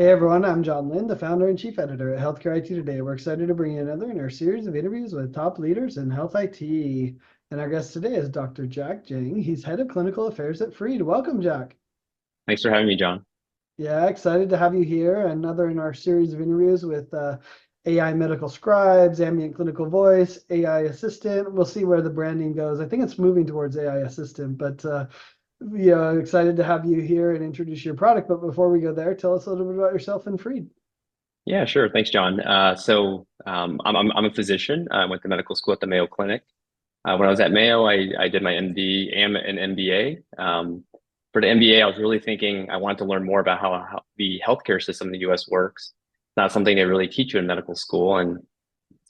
Hey everyone, I'm John Lynn, the founder and chief editor at Healthcare IT Today. We're excited to bring you another in our series of interviews with top leaders in health IT. And our guest today is Dr. Jack Jeng. He's head of clinical affairs at Freed. Welcome, Jack. Thanks for having me, John. Yeah, excited to have you here. Another in our series of interviews with AI medical scribes, ambient clinical voice, AI assistant. We'll see where the branding goes. I think it's moving towards AI assistant, but yeah, excited to have you here and introduce your product. But before we go there, tell us a little bit about yourself and Freed. Yeah, sure. Thanks, John. I'm a physician. I went to medical school at the Mayo Clinic. When I was at Mayo, I did my MD and an MBA. For the MBA, I was really thinking I wanted to learn more about how the healthcare system in the U.S. works. It's not something they really teach you in medical school. And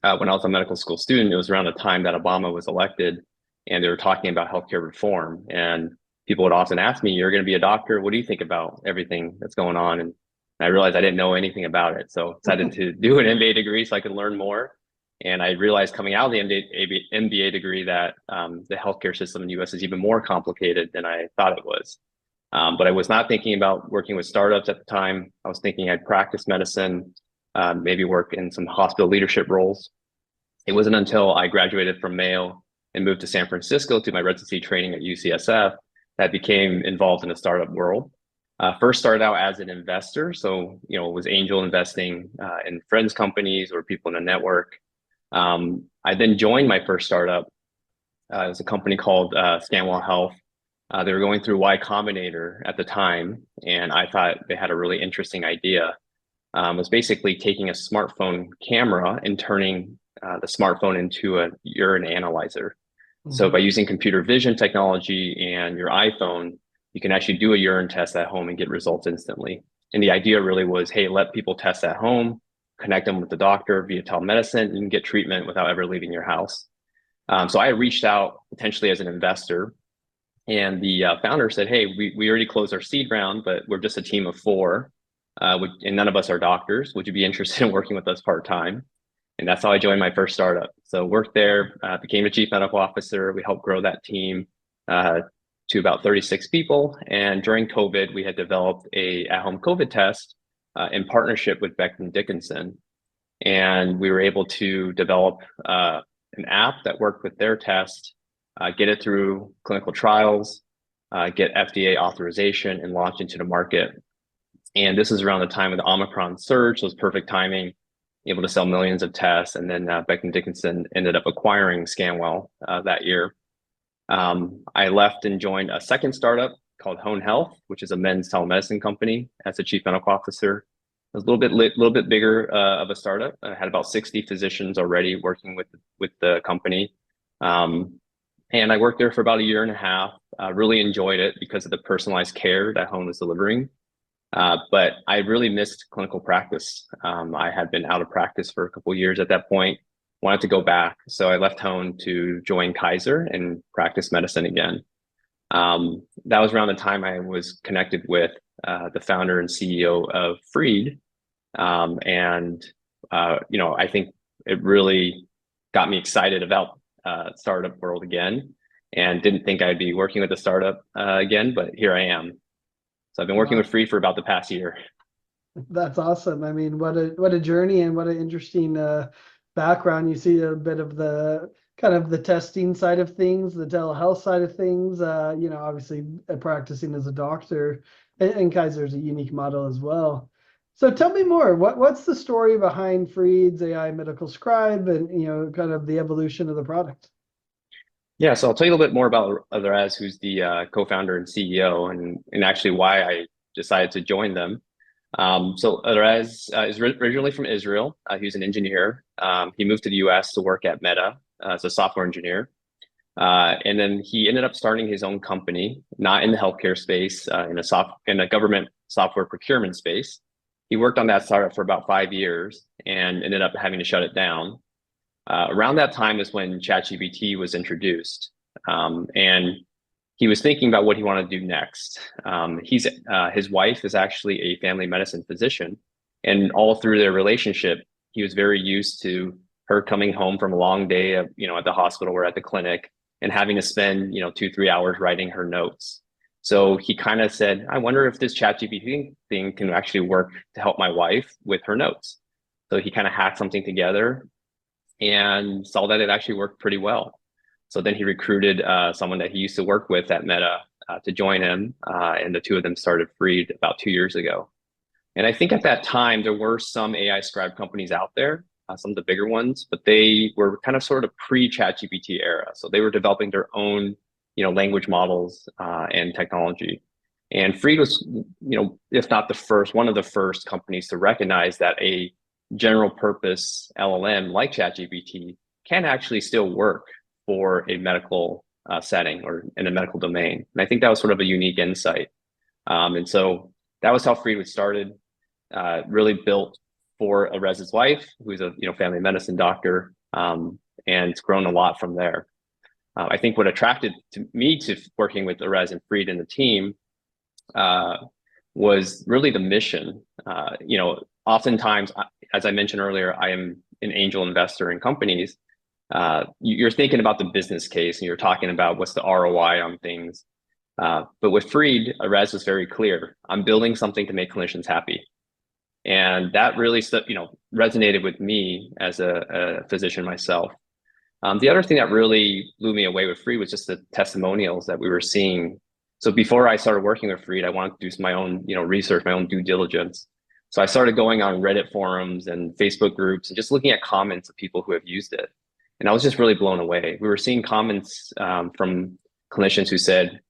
when I was a medical school student, it was around the time that Obama was elected, and they were talking about healthcare reform. And people would often ask me, "You're going to be a doctor. What do you think about everything that's going on?" And I realized I didn't know anything about it. So I decided to do an MBA degree so I could learn more. And I realized coming out of the MBA degree that the healthcare system in the US is even more complicated than I thought it was. But I was not thinking about working with startups at the time. I was thinking I'd practice medicine, maybe work in some hospital leadership roles. It wasn't until I graduated from Mayo and moved to San Francisco to my residency training at UCSF that I became involved in the startup world. First started out as an investor, so it was angel investing in friends' companies or people in a network. I then joined my first startup. It was a company called Scanwell Health. They were going through Y Combinator at the time, and I thought they had a really interesting idea. It was basically taking a smartphone camera and turning the smartphone into a urine analyzer. So by using computer vision technology and your iPhone, you can actually do a urine test at home and get results instantly. And the idea really was, hey, let people test at home, connect them with the doctor via telemedicine, and get treatment without ever leaving your house. So I reached out potentially as an investor, and the founder said, hey, we already closed our seed round, but we're just a team of four, and none of us are doctors. Would you be interested in working with us part-time? And that's how I joined my first startup. So worked there, became a chief medical officer. We helped grow that team to about 36 people. And during COVID, we had developed a at-home COVID test in partnership with Becton Dickinson. And we were able to develop an app that worked with their test, get it through clinical trials, get FDA authorization, and launch into the market. And this is around the time of the Omicron surge, so it was perfect timing, able to sell millions of tests. And then Becton Dickinson ended up acquiring Scanwell that year. I left and joined a second startup called Hone Health, which is a men's telemedicine company as a chief medical officer. It was a little bit bigger of a startup. I had about 60 physicians already working with the company. And I worked there for about a year and a half, really enjoyed it because of the personalized care that Hone was delivering. But I really missed clinical practice. I had been out of practice for a couple of years at that point, wanted to go back. So I left Hone to join Kaiser and practice medicine again. That was around the time I was connected with the founder and CEO of Freed. I think it really got me excited about startup world again, and didn't think I'd be working with a startup again, but here I am. So I've been working Wow. with Free for about the past year. That's awesome. I mean, what a journey and what an interesting background. You see a bit of the kind of the testing side of things, the telehealth side of things. Obviously practicing as a doctor, and Kaiser's a unique model as well. So tell me more. What's the story behind Freed's AI medical scribe, and kind of the evolution of the product? Yeah, so I'll tell you a little bit more about Otheraz, who's the co-founder and CEO, and actually why I decided to join them. So Otheraz is originally from Israel. He was an engineer. He moved to the US to work at Meta as a software engineer. And then he ended up starting his own company, not in the healthcare space, in a government software procurement space. He worked on that startup for about 5 years and ended up having to shut it down. Around that time is when ChatGPT was introduced, and he was thinking about what he wanted to do next. His wife is actually a family medicine physician, and all through their relationship, he was very used to her coming home from a long day of, at the hospital or at the clinic, and having to spend 2-3 hours writing her notes. So he kind of said, I wonder if this ChatGPT thing can actually work to help my wife with her notes. So he kind of hacked something together and saw that it actually worked pretty well. So then he recruited someone that he used to work with at Meta to join him, and the two of them started Freed about 2 years ago. And I think at that time there were some AI scribe companies out there, some of the bigger ones, but they were kind of sort of pre-ChatGPT era. So they were developing their own, language models and technology. And Freed was, if not the first, one of the first companies to recognize that a general purpose LLM like ChatGPT can actually still work for a medical setting or in a medical domain. And I think that was sort of a unique insight. And so that was how Freed was started, really built for Arez's wife, who's a family medicine doctor, and it's grown a lot from there. I think what attracted me to working with Arez and Freed and the team was really the mission. Oftentimes, as I mentioned earlier, I am an angel investor in companies. You're thinking about the business case and you're talking about what's the ROI on things. But with Freed, Arez was very clear. I'm building something to make clinicians happy. And that really resonated with me as a physician myself. The other thing that really blew me away with Freed was just the testimonials that we were seeing. So before I started working with Freed, I wanted to do my own, research, my own due diligence. So I started going on Reddit forums and Facebook groups and just looking at comments of people who have used it. And I was just really blown away. We were seeing comments from clinicians who said,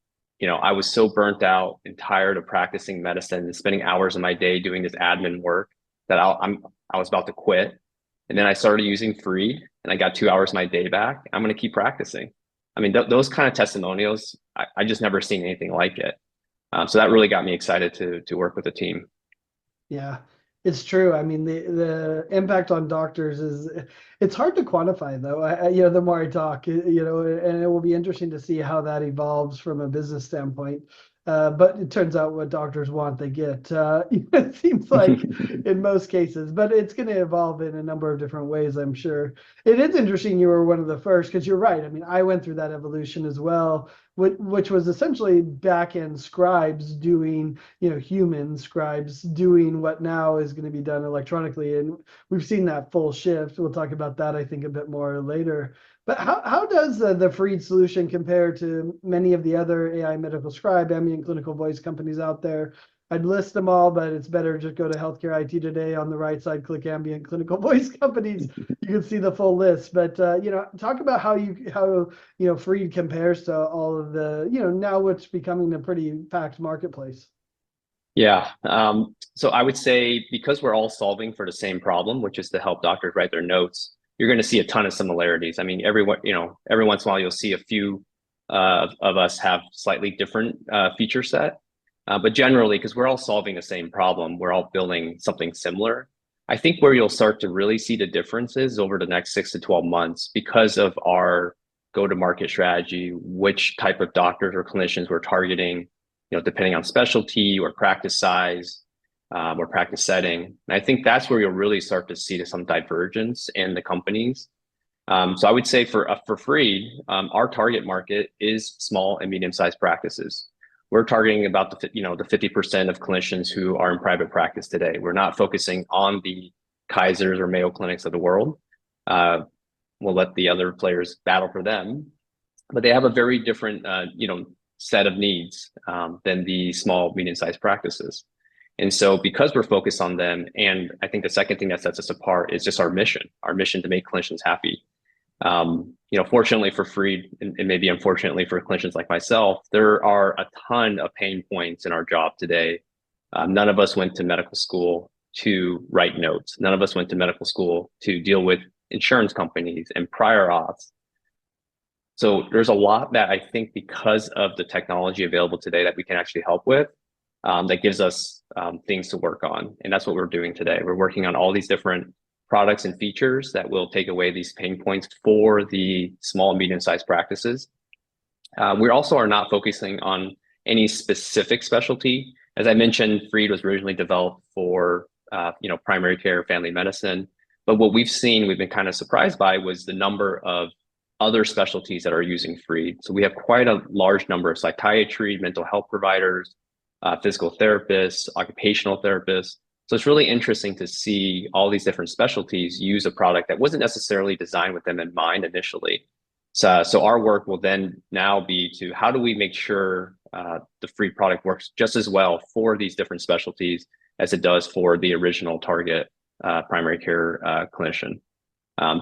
I was so burnt out and tired of practicing medicine and spending hours of my day doing this admin work that I was about to quit. And then I started using Freed and I got 2 hours of my day back. I'm going to keep practicing. I mean, those kind of testimonials, I just never seen anything like it. So that really got me excited to work with the team. Yeah, it's true. I mean, the impact on doctors it's hard to quantify though. The more I talk, and it will be interesting to see how that evolves from a business standpoint. But it turns out what doctors want, they get. It seems like in most cases, but it's going to evolve in a number of different ways, I'm sure. It is interesting you were one of the first because you're right. I mean, I went through that evolution as well, which was essentially back-end scribes doing, human scribes doing what now is going to be done electronically. And we've seen that full shift. We'll talk about that, I think, a bit more later. But how does the Freed solution compare to many of the other AI medical scribe, ambient clinical voice companies out there? I'd list them all, but it's better just go to Healthcare IT Today on the right side, click ambient clinical voice companies. You can see the full list. But talk about how Freed compares to all of the now what's becoming a pretty packed marketplace. Yeah. So I would say because we're all solving for the same problem, which is to help doctors write their notes, you're going to see a ton of similarities. I mean, every once in a while you'll see a few of us have slightly different feature set, but generally, because we're all solving the same problem, we're all building something similar. I think where you'll start to really see the differences over the next 6 to 12 months because of our go-to-market strategy, which type of doctors or clinicians we're targeting, depending on specialty or practice size. Or practice setting. And I think that's where you'll really start to see some divergence in the companies. So I would say for Freed, our target market is small and medium-sized practices. We're targeting about the 50% of clinicians who are in private practice today. We're not focusing on the Kaisers or Mayo Clinics of the world. We'll let the other players battle for them, but they have a very different set of needs than the small, medium-sized practices. And so because we're focused on them, and I think the second thing that sets us apart is just our mission to make clinicians happy. Fortunately for Freed, and maybe unfortunately for clinicians like myself, there are a ton of pain points in our job today. None of us went to medical school to write notes. None of us went to medical school to deal with insurance companies and prior auths. So there's a lot that I think because of the technology available today that we can actually help with, that gives us things to work on. And that's what we're doing today. We're working on all these different products and features that will take away these pain points for the small and medium-sized practices. We also are not focusing on any specific specialty. As I mentioned, Freed was originally developed for primary care, family medicine. But what we've been kind of surprised by was the number of other specialties that are using Freed. So we have quite a large number of psychiatry, mental health providers, physical therapists, occupational therapists. So it's really interesting to see all these different specialties use a product that wasn't necessarily designed with them in mind initially. So our work will then now be to how do we make sure the Freed product works just as well for these different specialties as it does for the original target primary care clinician.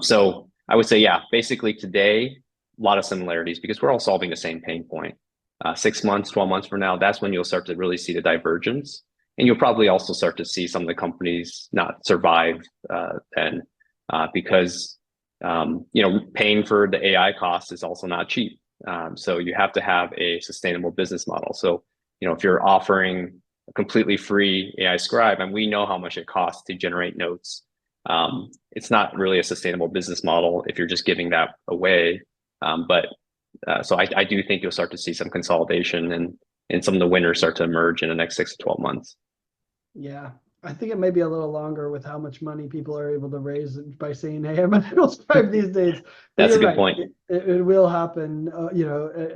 So I would say, yeah, basically today, a lot of similarities because we're all solving the same pain point. 6 months, 12 months from now, that's when you'll start to really see the divergence. And you'll probably also start to see some of the companies not survive then because, paying for the AI cost is also not cheap. So you have to have a sustainable business model. So, if you're offering a completely free AI scribe, and we know how much it costs to generate notes, it's not really a sustainable business model if you're just giving that away. So I do think you'll start to see some consolidation and some of the winners start to emerge in the next 6 to 12 months. Yeah, I think it may be a little longer with how much money people are able to raise by saying, "Hey, I'm an animal scribe these days." But That's you're a good right; point. it will happen.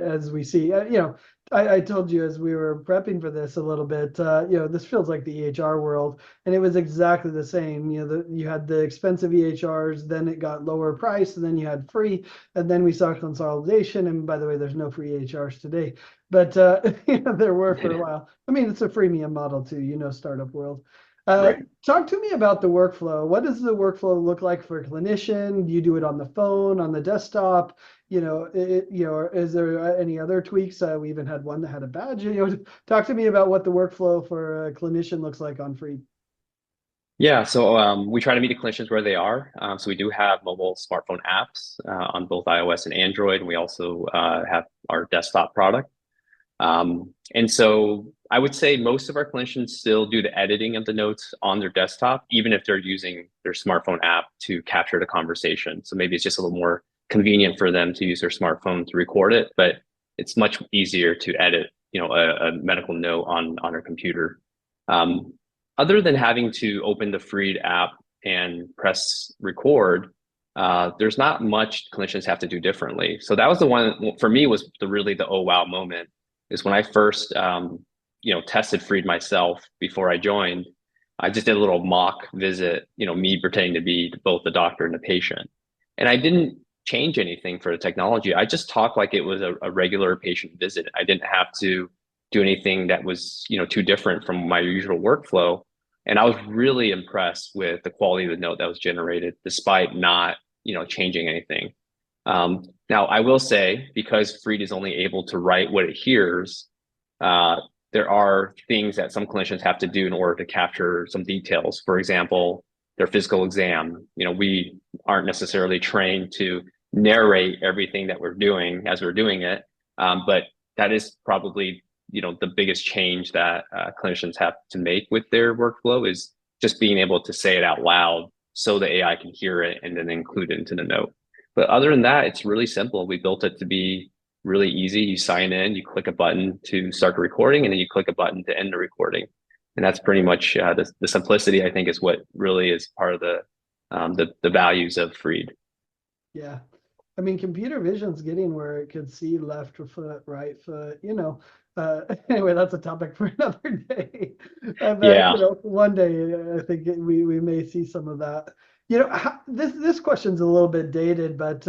As we see. I told you as we were prepping for this a little bit. This feels like the EHR world, and it was exactly the same. You had the expensive EHRs, then it got lower price, and then you had free, and then we saw consolidation. And by the way, there's no free EHRs today, but there were for a while. I mean, it's a freemium model too, startup world. Right. Talk to me about the workflow. What does the workflow look like for a clinician? Do you do it on the phone, on the desktop? Is there any other tweaks? We even had one that had a badge. Talk to me about what the workflow for a clinician looks like on Free. Yeah, so we try to meet the clinicians where they are. So we do have mobile smartphone apps on both iOS and Android, and we also have our desktop product. And so I would say most of our clinicians still do the editing of the notes on their desktop, even if they're using their smartphone app to capture the conversation. So maybe it's just a little more convenient for them to use their smartphone to record it, but it's much easier to edit, a medical note on our computer. Other than having to open the Freed app and press record, there's not much clinicians have to do differently. So that was the one for me was really the oh wow moment is when I first tested Freed myself before I joined. I just did a little mock visit, me pretending to be both the doctor and the patient. And I didn't change anything for the technology. I just talked like it was a regular patient visit. I didn't have to do anything that was, too different from my usual workflow. And I was really impressed with the quality of the note that was generated, despite not, changing anything. Now, I will say, because Freed is only able to write what it hears, there are things that some clinicians have to do in order to capture some details. For example, their physical exam. We aren't necessarily trained to narrate everything that we're doing as we're doing it, but that is probably the biggest change that clinicians have to make with their workflow is just being able to say it out loud so the AI can hear it and then include it into the note. But other than that, it's really simple. We built it to be really easy. You sign in, you click a button to start the recording, and then you click a button to end the recording. And that's pretty much the simplicity, I think, is what really is part of the values of Freed. Yeah. I mean, computer vision's getting where it could see left foot, right foot, anyway, that's a topic for another day. But Yeah. one day I think we may see some of that. This question's a little bit dated, but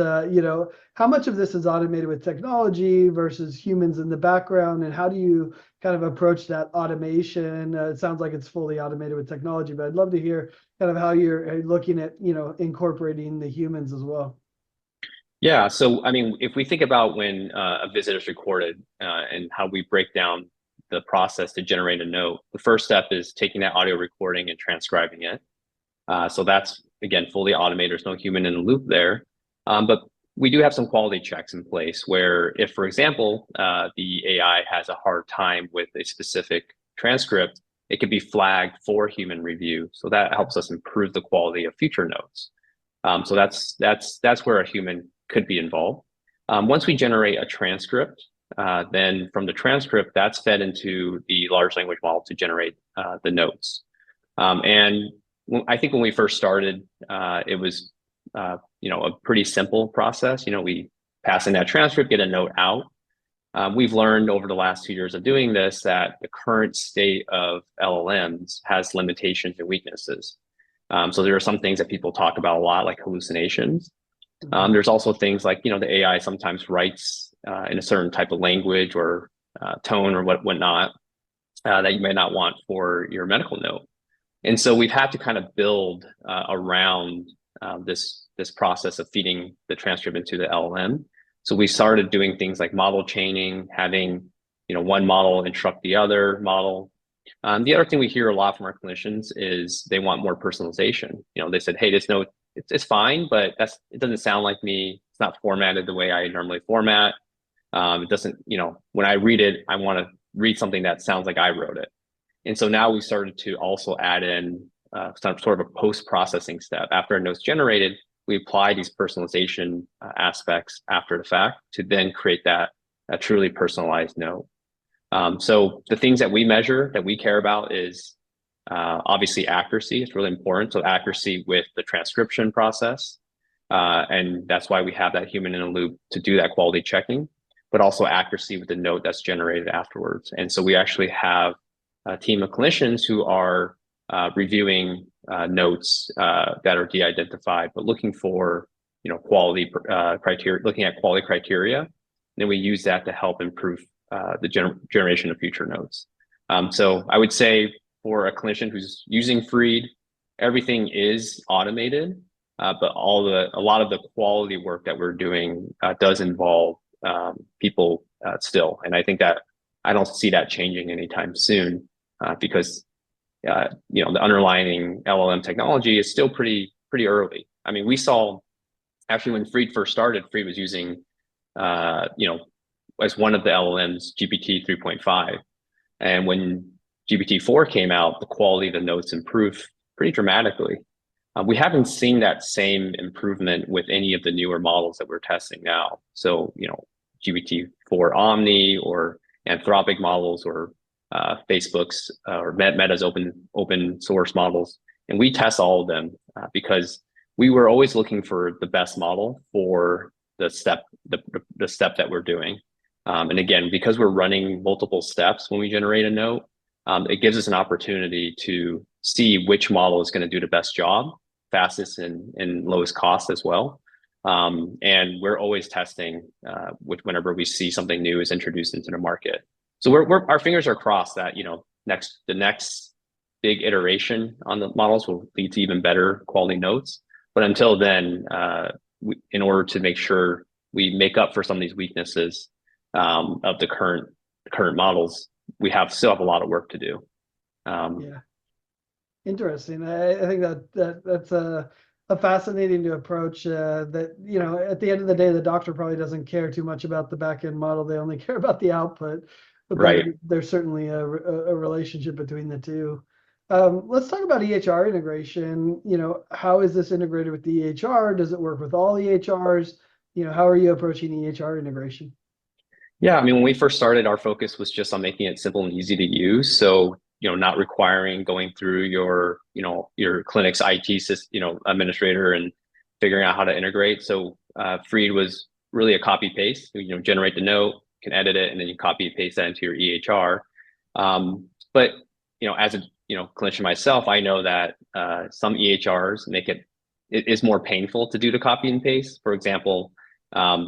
how much of this is automated with technology versus humans in the background, and how do you kind of approach that automation? It sounds like it's fully automated with technology, but I'd love to hear kind of how you're looking at incorporating the humans as well. Yeah. So, I mean, if we think about when a visit is recorded and how we break down the process to generate a note, the first step is taking that audio recording and transcribing it. So that's, again, fully automated. There's no human in the loop there. But we do have some quality checks in place where if, for example, the AI has a hard time with a specific transcript, it could be flagged for human review. So that helps us improve the quality of future notes. So that's where a human could be involved. Once we generate a transcript, then from the transcript, that's fed into the large language model to generate the notes. And I think when we first started, it was a pretty simple process. We passing that transcript, get a note out. We've learned over the last 2 years of doing this that the current state of LLMs has limitations and weaknesses. So there are some things that people talk about a lot, like hallucinations. There's also things like, the AI sometimes writes in a certain type of language or tone or whatnot that you may not want for your medical note. And so we've had to kind of build around this process of feeding the transcript into the LLM. So we started doing things like model chaining, having one model instruct the other model. The other thing we hear a lot from our clinicians is they want more personalization. They said, hey, this note, it's fine, but it doesn't sound like me. It's not formatted the way I normally format. It doesn't, when I read it, I want to read something that sounds like I wrote it. And so now we started to also add in some sort of a post-processing step. After a note's generated, we apply these personalization aspects after the fact to then create that a truly personalized note. So the things that we measure that we care about is obviously accuracy. It's really important. So accuracy with the transcription process. And that's why we have that human in a loop to do that quality checking, but also accuracy with the note that's generated afterwards. And so we actually have a team of clinicians who are reviewing notes that are de-identified, but looking for quality criteria, looking at quality criteria. And then we use that to help improve the generation of future notes. So I would say for a clinician who's using Freed, everything is automated, but a lot of the quality work that we're doing does involve people still. And I think that I don't see that changing anytime soon because the underlying LLM technology is still pretty early. I mean, we saw actually when Freed first started, Freed was using as one of the LLMs, GPT 3.5. And when GPT-4 came out, the quality of the notes improved pretty dramatically. We haven't seen that same improvement with any of the newer models that we're testing now. So, GPT-4 Omni or Anthropic models or Facebook's or Meta's open source models. And we test all of them because we were always looking for the best model for the step that we're doing. And again, because we're running multiple steps when we generate a note, it gives us an opportunity to see which model is going to do the best job, fastest and lowest cost as well. And we're always testing whenever we see something new is introduced into the market. So our fingers are crossed that the next big iteration on the models will lead to even better quality notes. But until then, in order to make sure we make up for some of these weaknesses of the current models, we still have a lot of work to do. Yeah, interesting. I think that's a fascinating to approach. That at the end of the day, the doctor probably doesn't care too much about the back end model; they only care about the output. But right. there's certainly a relationship between the two. Let's talk about EHR integration. How is this integrated with the EHR? Does it work with all EHRs? How are you approaching EHR integration? Yeah, I mean, when we first started, our focus was just on making it simple and easy to use. So, not requiring going through your clinic's IT system, administrator and figuring out how to integrate. So, Freed was really a copy paste. Generate the note, can edit it, and then you copy and paste that into your EHR. But as a clinician myself, I know that some EHRs make it is more painful to do the copy and paste. For example,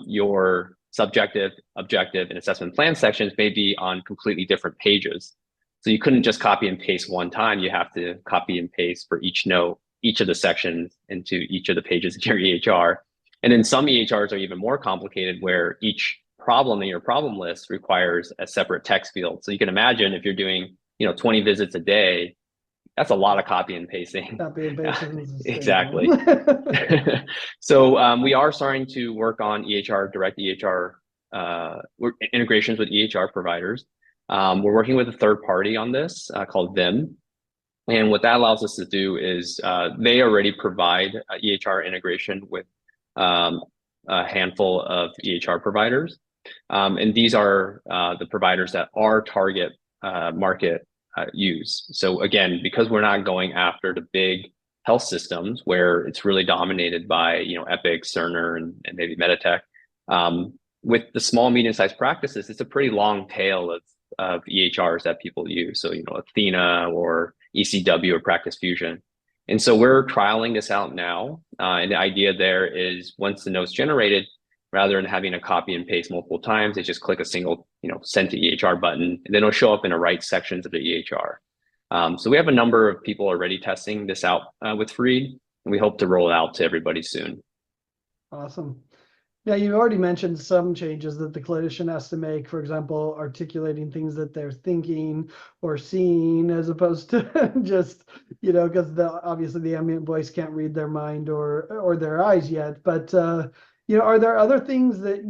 your subjective, objective, and assessment plan sections may be on completely different pages. So you couldn't just copy and paste one time. You have to copy and paste for each note, each of the sections into each of the pages in your EHR. And then some EHRs are even more complicated where each problem in your problem list requires a separate text field. So you can imagine if you're doing 20 visits a day, that's a lot of copy and pasting. Copy and pasting. Exactly. So we are starting to work on direct EHR integrations with EHR providers. We're working with a third party on this called Vim. And what that allows us to do is they already provide EHR integration with a handful of EHR providers. And these are the providers that our target market use. So again, because we're not going after the big health systems where it's really dominated by Epic, Cerner, and maybe Meditech, With the small, medium-sized practices, it's a pretty long tail of EHRs that people use. So, Athena or ECW or Practice Fusion. And so we're trialing this out now. And the idea there is once the note's generated, rather than having to copy and paste multiple times, they just click a single, send to EHR button, and then it'll show up in the right sections of the EHR. So we have a number of people already testing this out with Freed, and we hope to roll it out to everybody soon. Awesome. Yeah, you already mentioned some changes that the clinician has to make, for example, articulating things that they're thinking or seeing, as opposed to just, because obviously the ambient voice can't read their mind or their eyes yet. But are there other things that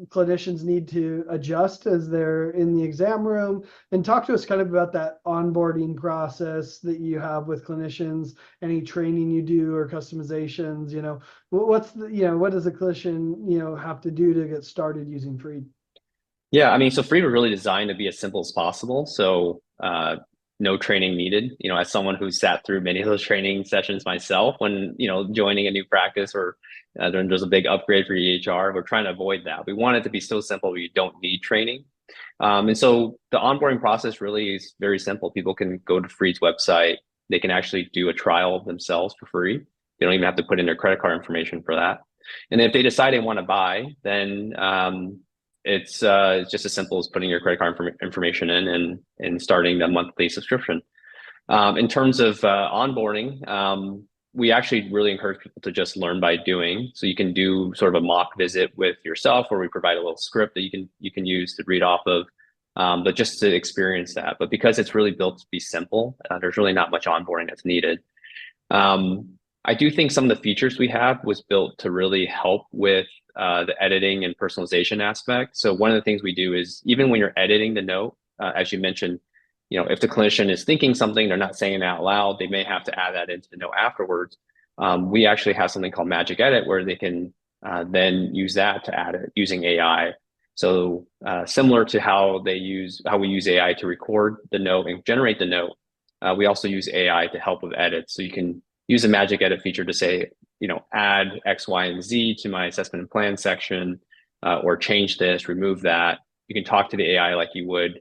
clinicians need to adjust as they're in the exam room? And talk to us kind of about that onboarding process that you have with clinicians, any training you do or customizations, what does a clinician, have to do to get started using Freed? Yeah, I mean, so Freed was really designed to be as simple as possible. So no training needed. As someone who sat through many of those training sessions myself, when joining a new practice or there's a big upgrade for EHR, we're trying to avoid that. We want it to be so simple you don't need training. And so the onboarding process really is very simple. People can go to Freed's website. They can actually do a trial themselves for free. They don't even have to put in their credit card information for that. And if they decide they want to buy, then it's just as simple as putting your credit card information in and starting the monthly subscription. In terms of onboarding, we actually really encourage people to just learn by doing. So you can do sort of a mock visit with yourself, where we provide a little script that you can use to read off of, but just to experience that. But because it's really built to be simple, there's really not much onboarding that's needed. I do think some of the features we have was built to really help with the editing and personalization aspect. So one of the things we do is, even when you're editing the note, as you mentioned, if the clinician is thinking something, they're not saying it out loud, they may have to add that into the note afterwards. We actually have something called Magic Edit, where they can then use that to add it using AI. So similar to how we use AI to record the note and generate the note, we also use AI to help with edits. So you can use a Magic Edit feature to say, add X, Y, and Z to my assessment and plan section, or change this, remove that. You can talk to the AI like you would,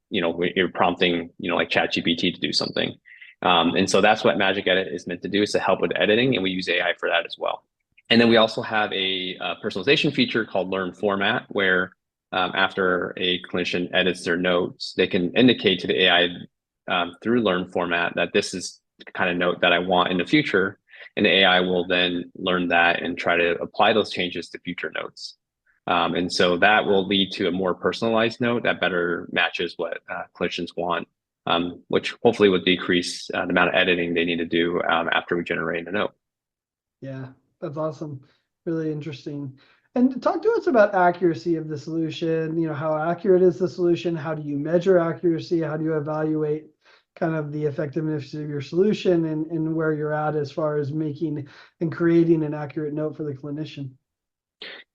when you're prompting, like ChatGPT to do something. And so that's what Magic Edit is meant to do, is to help with editing, and we use AI for that as well. And then we also have a personalization feature called Learn Format, where after a clinician edits their notes, they can indicate to the AI through Learn Format that this is the kind of note that I want in the future. And the AI will then learn that and try to apply those changes to future notes. And so that will lead to a more personalized note that better matches what clinicians want, which hopefully would decrease the amount of editing they need to do after we generate a note. Yeah, that's awesome. Really interesting. And talk to us about accuracy of the solution. How accurate is the solution? How do you measure accuracy? How do you evaluate kind of the effectiveness of your solution and where you're at as far as making and creating an accurate note for the clinician?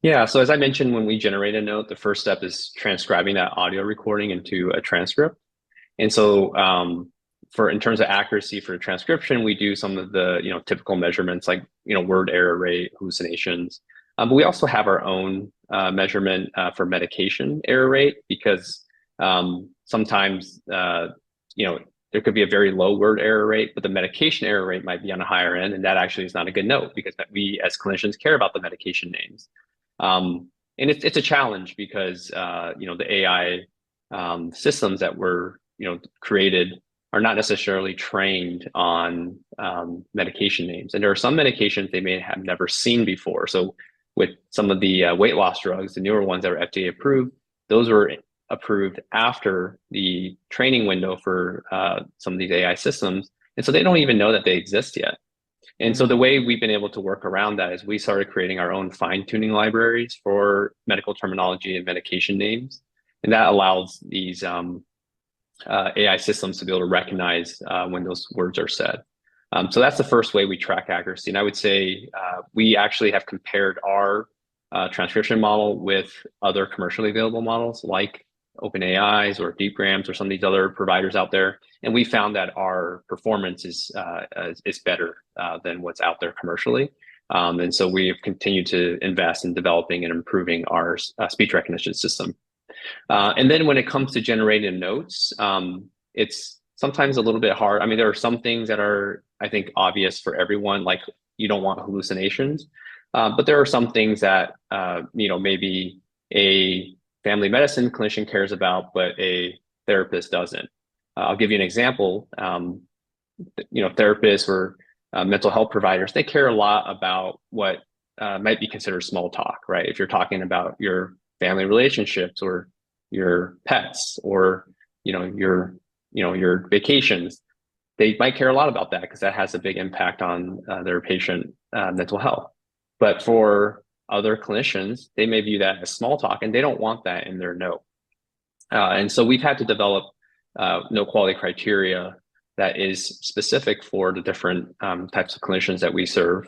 Yeah, so as I mentioned, when we generate a note, the first step is transcribing that audio recording into a transcript. And so in terms of accuracy for transcription, we do some of the typical measurements like word error rate, hallucinations. But we also have our own measurement for medication error rate, because sometimes there could be a very low word error rate, but the medication error rate might be on a higher end, and that actually is not a good note, because we as clinicians care about the medication names. And it's a challenge because the AI systems that were created are not necessarily trained on medication names, and there are some medications they may have never seen before. So with some of the weight loss drugs, the newer ones that are FDA approved, those were approved after the training window for some of these AI systems, and so they don't even know that they exist yet. And so the way we've been able to work around that is we started creating our own fine-tuning libraries for medical terminology and medication names. And that allows these AI systems to be able to recognize when those words are said. So that's the first way we track accuracy. And I would say we actually have compared our transcription model with other commercially available models like OpenAI's or DeepGram's or some of these other providers out there, and we found that our performance is better than what's out there commercially. And so we've continued to invest in developing and improving our speech recognition system. And then when it comes to generating notes, it's sometimes a little bit hard. I mean, there are some things that are, I think, obvious for everyone, like you don't want hallucinations. But there are some things that, maybe a family medicine clinician cares about, but a therapist doesn't. I'll give you an example. Therapists or mental health providers, they care a lot about what might be considered small talk, right? If you're talking about your family relationships or your pets or your vacations, they might care a lot about that because that has a big impact on their patient mental health. But for other clinicians, they may view that as small talk and they don't want that in their note. And so we've had to develop note quality criteria that is specific for the different types of clinicians that we serve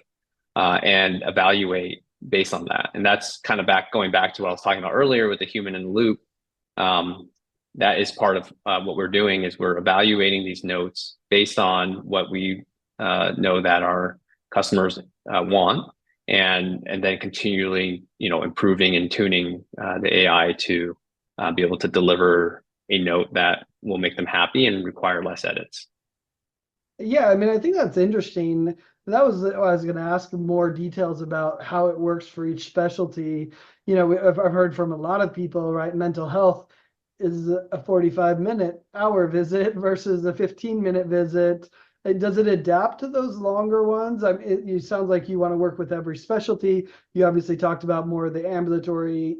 and evaluate based on that. And that's kind of going back to what I was talking about earlier with the human in the loop. That is part of what we're doing is we're evaluating these notes based on what we know that our customers want, and then continually, improving and tuning the AI to be able to deliver a note that will make them happy and require less edits. Yeah, I mean, I think that's interesting. That was what I was going to ask more details about how it works for each specialty. I've heard from a lot of people, right? Mental health is a 45-minute hour visit versus a 15-minute visit. Does it adapt to those longer ones? I mean, it sounds like you want to work with every specialty. You obviously talked about more of the ambulatory,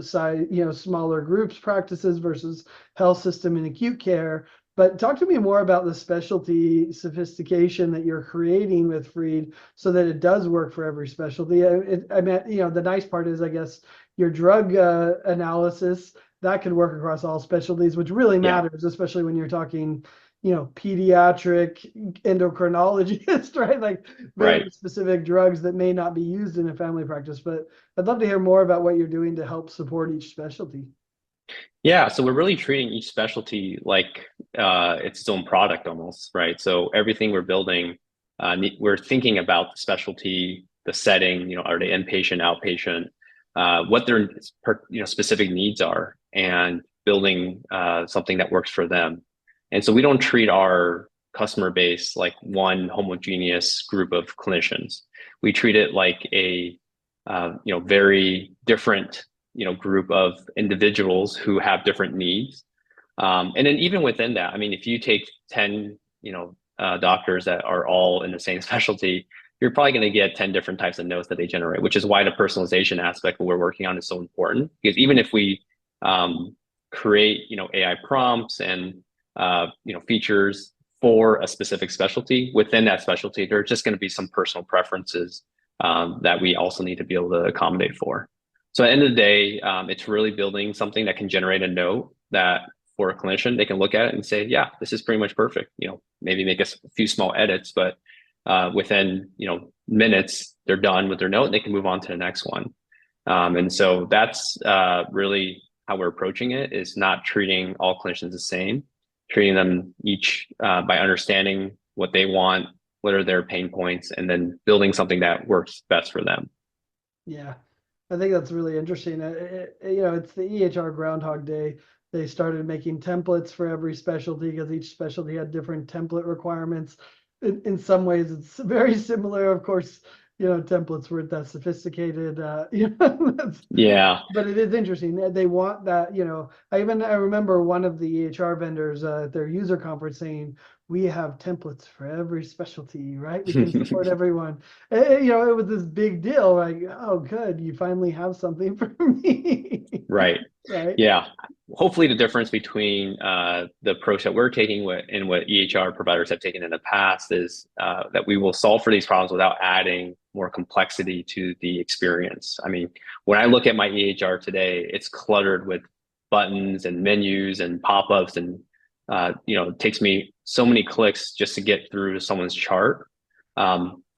side, smaller groups practices versus health system and acute care. But talk to me more about the specialty sophistication that you're creating with Freed so that it does work for every specialty. I mean, the nice part is, I guess, your drug analysis, that could work across all specialties, which really matters, especially when you're talking, pediatric endocrinologist, right? Like very specific drugs that may not be used in a family practice. But I'd love to hear more about what you're doing to help support each specialty. Yeah, so we're really treating each specialty like it's its own product almost, right? So everything we're building, we're thinking about the specialty, the setting, are they inpatient, outpatient, what their specific needs are, and building something that works for them. And so we don't treat our customer base like one homogeneous group of clinicians. We treat it like a very different group of individuals who have different needs. And then even within that, I mean, if you take 10, doctors that are all in the same specialty, you're probably going to get 10 different types of notes that they generate, which is why the personalization aspect that we're working on is so important. Because even if we create, AI prompts and, features for a specific specialty, within that specialty, there are just going to be some personal preferences that we also need to be able to accommodate for. So at the end of the day, it's really building something that can generate a note that for a clinician, they can look at it and say, yeah, this is pretty much perfect. Maybe make a few small edits, but within, minutes, they're done with their note and they can move on to the next one. And so that's really how we're approaching it, is not treating all clinicians the same, treating them each by understanding what they want, what are their pain points, and then building something that works best for them. Yeah. I think that's really interesting. It's the EHR Groundhog Day. They started making templates for every specialty because each specialty had different template requirements. In some ways, it's very similar. Of course, templates weren't that sophisticated. Yeah. But it is interesting. They want that, I remember one of the EHR vendors at their user conference saying, we have templates for every specialty, right? We can support everyone. It was this big deal, like, oh, good, you finally have something for me. Right. Right. Yeah. Hopefully the difference between the approach that we're taking and what EHR providers have taken in the past is that we will solve for these problems without adding more complexity to the experience. I mean, when I look at my EHR today, it's cluttered with buttons and menus and pop-ups, and it takes me so many clicks just to get through to someone's chart.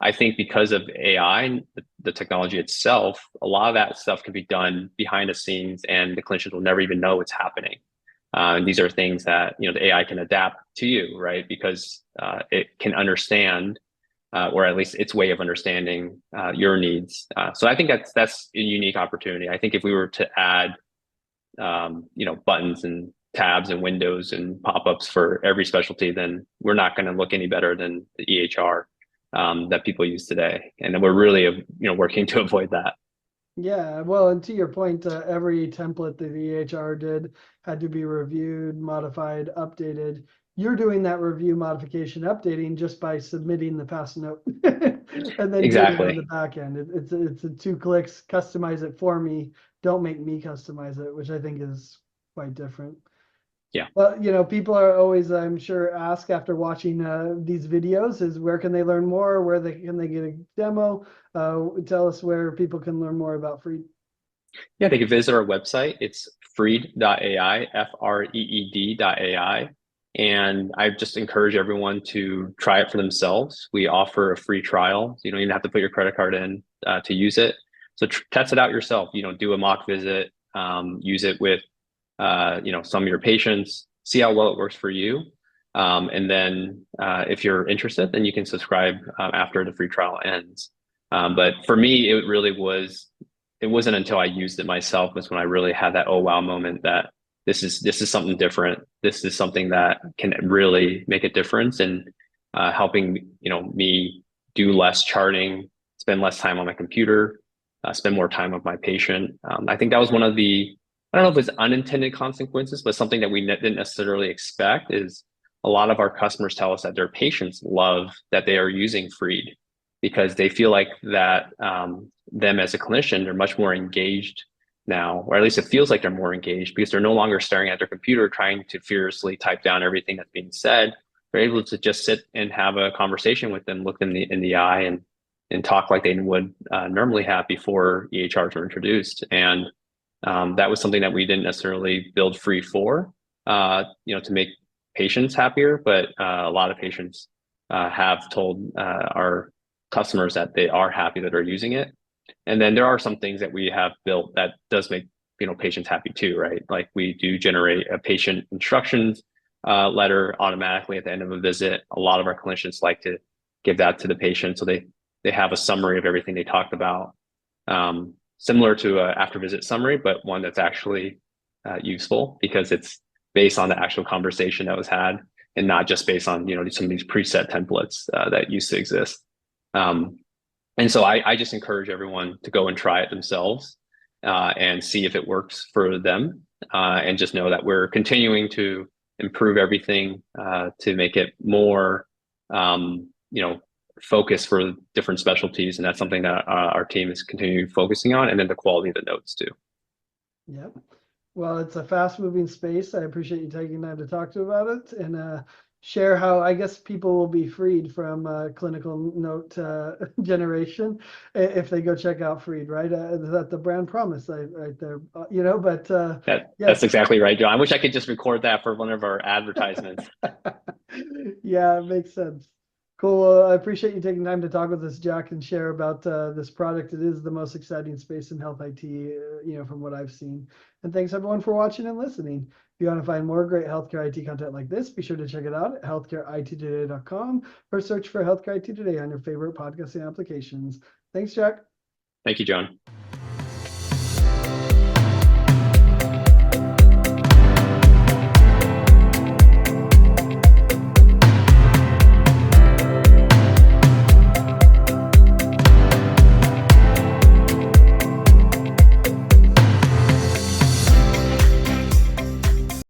I think because of AI, the technology itself, a lot of that stuff can be done behind the scenes and the clinicians will never even know what's happening. And these are things that, the AI can adapt to you, right? Because it can understand or at least its way of understanding your needs. So I think that's a unique opportunity. I think if we were to add buttons and tabs and windows and pop-ups for every specialty, then we're not going to look any better than the EHR that people use today. And then we're really, working to avoid that. Yeah, well, and to your point, every template that the EHR did had to be reviewed, modified, updated. You're doing that review, modification, updating just by submitting the pass note and then doing it on the Exactly. back end. It's a 2 clicks, customize it for me. Don't make me customize it, which I think is quite different. Yeah. Well, people are always, I'm sure, ask after watching these videos is where can they learn more? Where can they get a demo? Tell us where people can learn more about Freed. Yeah, they can visit our website. It's freed.ai, FREED.ai. And I just encourage everyone to try it for themselves. We offer a free trial. So you don't even have to put your credit card in to use it. So test it out yourself. Do a mock visit, use it with some of your patients, see how well it works for you. And then if you're interested, then you can subscribe after the free trial ends. But for me, it wasn't until I used it myself was when I really had that oh wow moment that this is something different. This is something that can really make a difference in helping me do less charting, spend less time on my computer, spend more time with my patient. I think that was one of the, I don't know if it's unintended consequences, but something that we didn't necessarily expect is a lot of our customers tell us that their patients love that they are using Freed because they feel like that them as a clinician, they're much more engaged now, or at least it feels like they're more engaged because they're no longer staring at their computer trying to furiously type down everything that's being said. They're able to just sit and have a conversation with them, look in the eye, and talk like they would normally have before EHRs were introduced. And that was something that we didn't necessarily build Freed for, to make patients happier, but a lot of patients have told our customers that they are happy that are using it. And then there are some things that we have built that does make patients happy too, right? Like we do generate a patient instructions letter automatically at the end of a visit. A lot of our clinicians like to give that to the patient so they have a summary of everything they talked about, similar to a after visit summary, but one that's actually useful because it's based on the actual conversation that was had and not just based on some of these preset templates that used to exist. And so I just encourage everyone to go and try it themselves and see if it works for them. And just know that we're continuing to improve everything to make it more, focused for different specialties. And that's something that our team is continuing focusing on. And then the quality of the notes too. Yep. Well, it's a fast moving space. I appreciate you taking time to talk to about it and share how I guess people will be freed from clinical note generation if they go check out Freed, right? Is that the brand promise right there? But That's yes. exactly right, John. I wish I could just record that for one of our advertisements. Yeah, it makes sense. Cool. Well, I appreciate you taking time to talk with us, Jack, and share about this product. It is the most exciting space in health IT, from what I've seen. And thanks everyone for watching and listening. If you want to find more great healthcare IT content like this, be sure to check it out at healthcareittoday.com or search for Healthcare IT Today on your favorite podcasting applications. Thanks, Jack. Thank you, John.